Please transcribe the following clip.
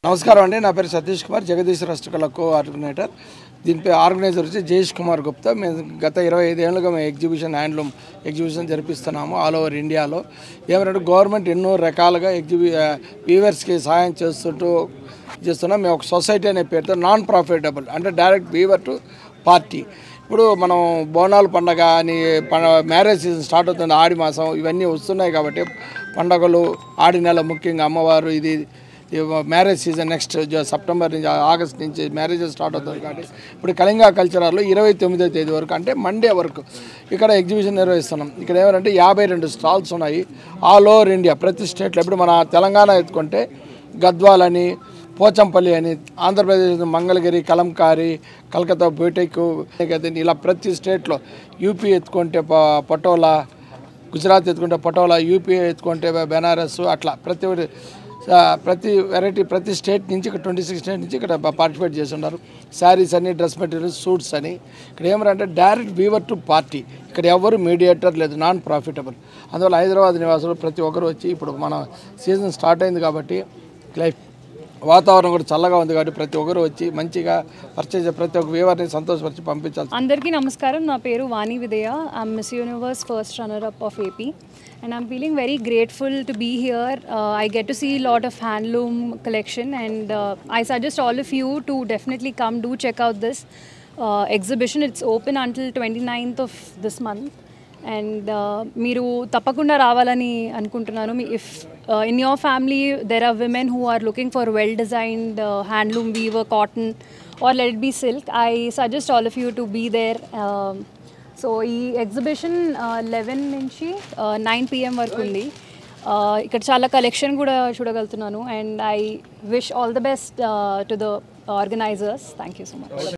నమస్కారం అండి. నా పేరు సతీష్ కుమార్, జగదీశ్వర హస్తకళ కోఆర్డినేటర్. దీనిపై ఆర్గనైజర్ వచ్చి జయేష్ కుమార్ గుప్తా. మేము గత 25 ఏళ్ళుగా మేము హ్యాండ్లూమ్ ఎగ్జిబిషన్ జరిపిస్తున్నాము ఆల్ ఓవర్ ఇండియాలో. ఏమంటే గవర్నమెంట్ ఎన్నో రకాలుగా వీవర్స్కి సహాయం చేస్తున్నాం. మేము ఒక సొసైటీ అనే పేరుతో నాన్ ప్రాఫిటబుల్, అంటే డైరెక్ట్ వీవర్ టు పార్టీ. ఇప్పుడు మనం బోనాల పండగ అని మ్యారేజ్ సీజన్ స్టార్ట్ అవుతుంది, ఆడి మాసం ఇవన్నీ వస్తున్నాయి కాబట్టి పండగలు ఆడి నెల ముఖ్యంగా అమ్మవారు ఇది మ్యారేజ్ సీజన్ నెక్స్ట్ సెప్టెంబర్ నుంచి ఆగస్ట్ నుంచి మ్యారేజెస్ స్టార్ట్ అవుతుంది కాబట్టి ఇప్పుడు కళింగా కల్చరల్లో 29వ తేదీ వరకు అంటే మండే వరకు ఇక్కడ ఎగ్జిబిషన్ నిర్వహిస్తున్నాం. ఇక్కడ ఏమంటే 52 స్టాల్స్ ఉన్నాయి ఆల్ ఓవర్ ఇండియా, ప్రతి స్టేట్లో. ఇప్పుడు మన తెలంగాణ ఎత్తుకుంటే గద్వాల్ అని, పోచంపల్లి అని, ఆంధ్రప్రదేశ్ మంగళగిరి, కలంకారీ, కలకత్తా బీటెక్, ఇలా ప్రతి స్టేట్లో. యూపీ ఎత్తుకుంటే పటోలా, గుజరాత్ ఎత్తుకుంటే పటోలా, యూపీ ఎత్తుకుంటే బెనారస్, అట్లా ప్రతి వెరైటీ ప్రతి స్టేట్ నుంచి ఇక్కడ 26 స్టేట్ నుంచి ఇక్కడ పార్టిసిపేట్ చేస్తున్నారు. శారీస్ అని, డ్రెస్ మెటీరియల్స్, సూట్స్ అని. ఇక్కడ ఏమంటే డైరెక్ట్ వీవర్ టు పార్టీ. ఇక్కడ ఎవరు మీడియేటర్ లేదు, నాన్ ప్రాఫిటబుల్. అందువల్ల హైదరాబాద్ నివాసులు ప్రతి ఒక్కరు వచ్చి, ఇప్పుడు మన సీజన్ స్టార్ట్ అయింది కాబట్టి వాతావరణం కూడా చల్లగా ఉంది కాబట్టి ప్రతి ఒక్కరు వచ్చి మంచిగా పర్చేజ్ ప్రతి ఒక్క వీవర్ని సంతోషపరిచి పంపించాలి. అందరికీ నమస్కారం. నా పేరు Vani Vidaya. I'm Miss Universe first runner up of AP and I'm feeling very grateful to be here. I get to see a lot of handloom collection and I suggest all of you to definitely come, do check out this exhibition. It's open until 29th of this month and మీరు తప్పకుండా రావాలని అనుకుంటున్నాను. If in your family there are women who are looking for well designed handloom weaver cotton or let it be silk, I suggest all of you to be there. So ఈ exhibition 11 నుంచి 9 PM వరకు ఉంది. ఇక్కడ చాలా collection కూడా చూడగలుగుతున్నాను and I wish all the best to the organisers. Thank you so much.